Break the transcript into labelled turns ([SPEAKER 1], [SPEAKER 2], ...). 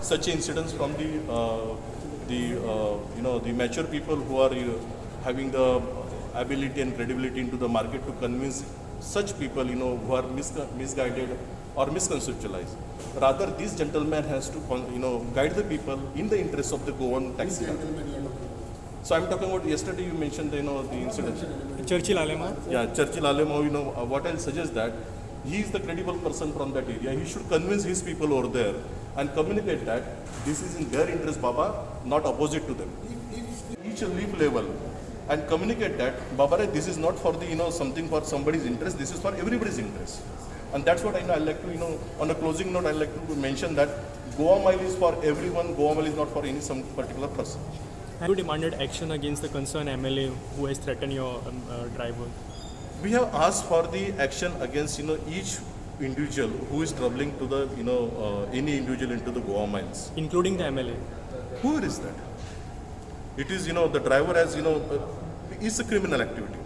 [SPEAKER 1] such incidents from the mature people who are having the ability and credibility into the market to convince such people who are misguided or misconceptualized. Rather, this gentleman has to guide the people in the interest of the Goan taxi. So I'm talking about yesterday you mentioned the incident.
[SPEAKER 2] Churchill Alemao?
[SPEAKER 1] Yeah, Churchill Alemao, what I'll suggest that he is the credible person from that area. He should convince his people over there and communicate that this is in their interest, Baba, not opposite to them. Each leaf level and communicate that, Baba, this is not for the, something for somebody's interest, this is for everybody's interest. And that's what I like to, on a closing note, I like to mention that Goa Mile is for everyone, Goa Mile is not for any some particular person.
[SPEAKER 2] Have you demanded action against the concerned MLA who has threatened your driver?
[SPEAKER 1] We have asked for the action against each individual who is troubling to the any individual into the Goa Miles,
[SPEAKER 2] including the MLA.
[SPEAKER 1] Who is that? It is the driver has is a criminal activity.